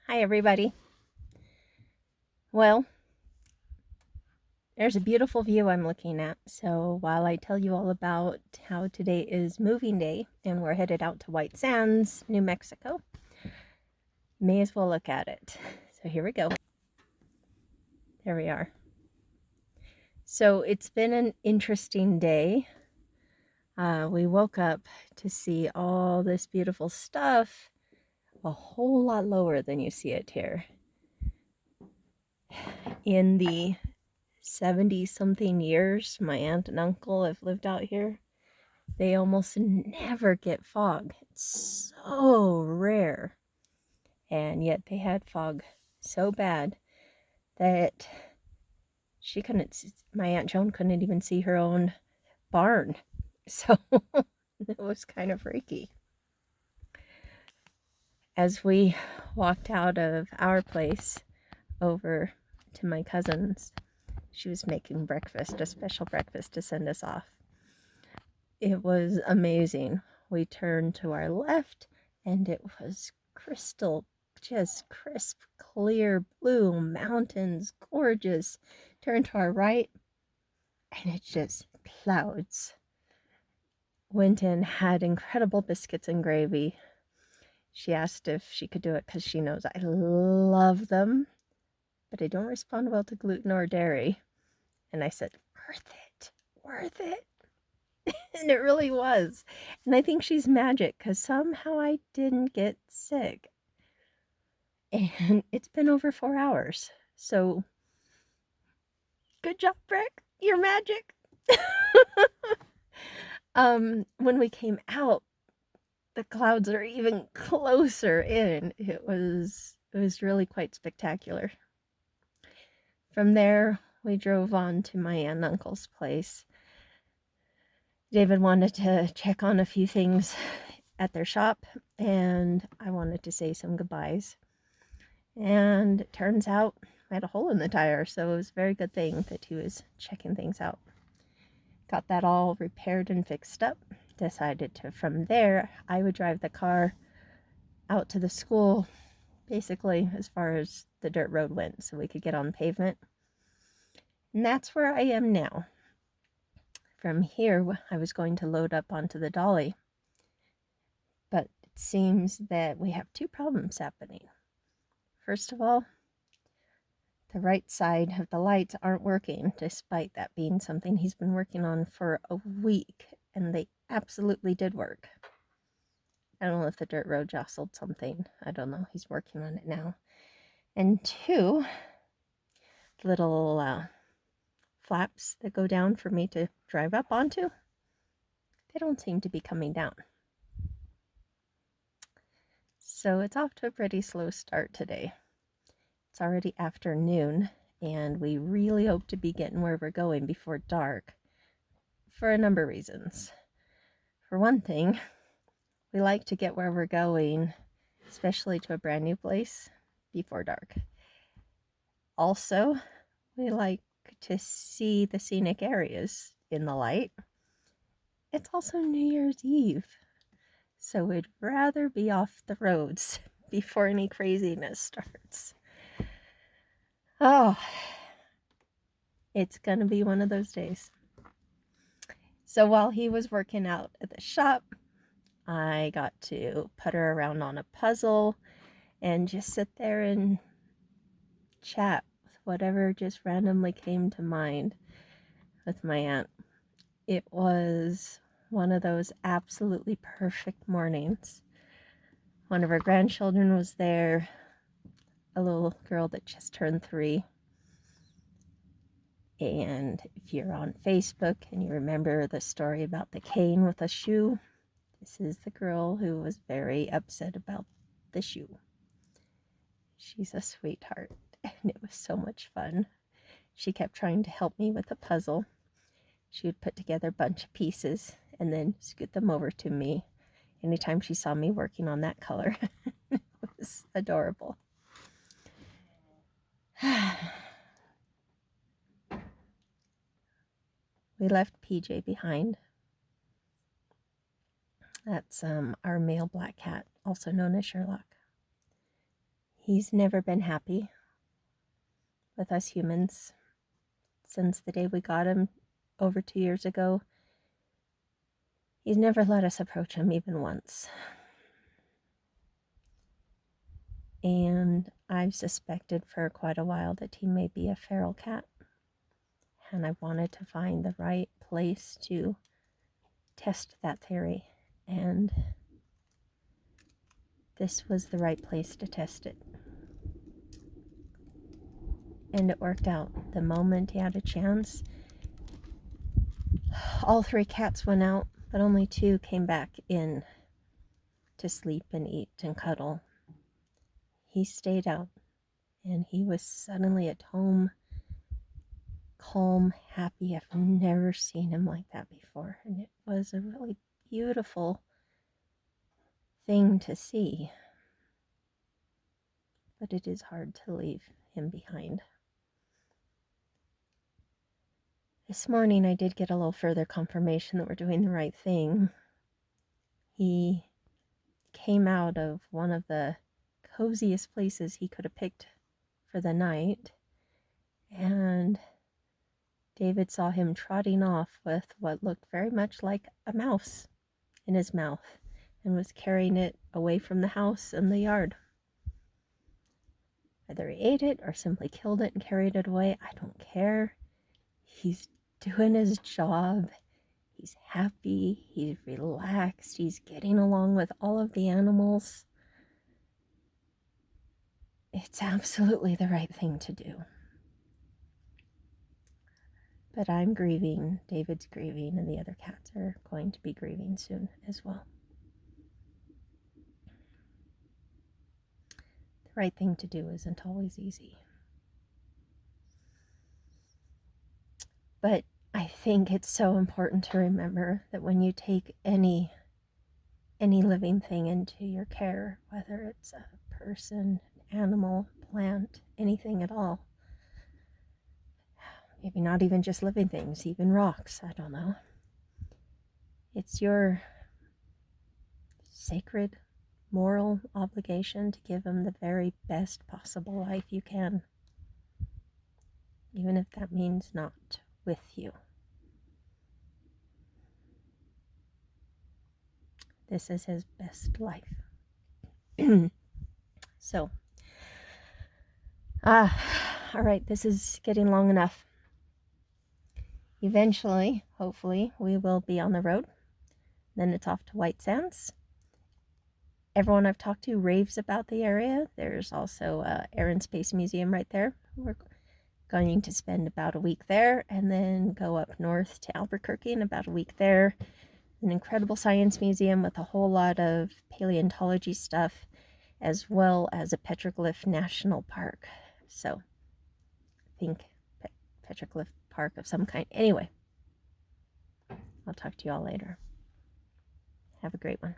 Hi, everybody. Well, there's a beautiful view I'm looking at. So while I tell you all about how today is moving day and we're headed out to White Sands, New Mexico, may as well look at it. So here we go. There we are. So it's been an interesting day. We woke up to see all this beautiful stuff a whole lot lower than you see it here. In the 70 something years my aunt and uncle have lived out here, they almost never get fog. It's so rare. And yet they had fog so bad that my Aunt Joan couldn't even see her own barn. So it was kind of freaky. As we walked out of our place over to my cousin's, she was making breakfast, a special breakfast to send us off. It was amazing. We turned to our left and it was just crisp, clear blue mountains, gorgeous. Turn to our right and it's just clouds. Went in, had incredible biscuits and gravy. She asked if she could do it because she knows I love them, but I don't respond well to gluten or dairy. And I said, worth it. And it really was. And I think she's magic because somehow I didn't get sick. And it's been over 4 hours. So good job, Brick. You're magic. When we came out, the clouds are even closer in. It was really quite spectacular. From there, we drove on to my aunt and uncle's place. David wanted to check on a few things at their shop, and I wanted to say some goodbyes. And it turns out I had a hole in the tire, so it was a very good thing that he was checking things out. Got that all repaired and fixed up. Decided to, from there, I would drive the car out to the school, basically as far as the dirt road went, so we could get on pavement. And that's where I am now. From here, I was going to load up onto the dolly, but it seems that we have two problems happening. First of all, the right side of the lights aren't working, despite that being something he's been working on for a week, and they absolutely did work. I don't know if the dirt road jostled something. I don't know. He's working on it now. And two, little flaps that go down for me to drive up onto, they don't seem to be coming down. So it's off to a pretty slow start today. It's already afternoon, and we really hope to be getting where we're going before dark for a number of reasons. For one thing, we like to get where we're going, especially to a brand new place, before dark. Also, we like to see the scenic areas in the light. It's also New Year's Eve, so we'd rather be off the roads before any craziness starts. Oh, it's gonna be one of those days. So while he was working out at the shop, I got to putter around on a puzzle and just sit there and chat with whatever just randomly came to mind with my aunt. It was one of those absolutely perfect mornings. One of her grandchildren was there, a little girl that just turned 3. And if you're on Facebook and you remember the story about the cane with a shoe, this is the girl who was very upset about the shoe. She's a sweetheart, and it was so much fun. She kept trying to help me with a puzzle. She would put together a bunch of pieces and then scoot them over to me anytime she saw me working on that color. It was adorable. We left PJ behind. That's our male black cat, also known as Sherlock. He's never been happy with us humans since the day we got him over 2 years ago. He's never let us approach him even once. And I've suspected for quite a while that he may be a feral cat. And I wanted to find the right place to test that theory. And this was the right place to test it. And it worked out. The moment he had a chance, all 3 cats went out, but only 2 came back in to sleep and eat and cuddle. He stayed out, and he was suddenly at home, calm, happy. I've never seen him like that before, and it was a really beautiful thing to see. But it is hard to leave him behind. This morning I did get a little further confirmation that we're doing the right thing. He came out of one of the coziest places he could have picked for the night, and David saw him trotting off with what looked very much like a mouse in his mouth and was carrying it away from the house and the yard. Either he ate it or simply killed it and carried it away. I don't care. He's doing his job. He's happy. He's relaxed. He's getting along with all of the animals. It's absolutely the right thing to do. But I'm grieving, David's grieving, and the other cats are going to be grieving soon as well. The right thing to do isn't always easy. But I think it's so important to remember that when you take any living thing into your care, whether it's a person, animal, plant, anything at all, maybe not even just living things, even rocks, I don't know. It's your sacred moral obligation to give them the very best possible life you can, even if that means not with you. This is his best life. So, all right, this is getting long enough. Eventually, hopefully, we will be on the road. Then it's off to White Sands. Everyone I've talked to raves about the area. There's also Air and Space Museum right there. We're going to spend about a week there and then go up north to Albuquerque and about a week there. An incredible science museum with a whole lot of paleontology stuff, as well as a petroglyph national park. So, I think petroglyph park of some kind. Anyway, I'll talk to you all later. Have a great one.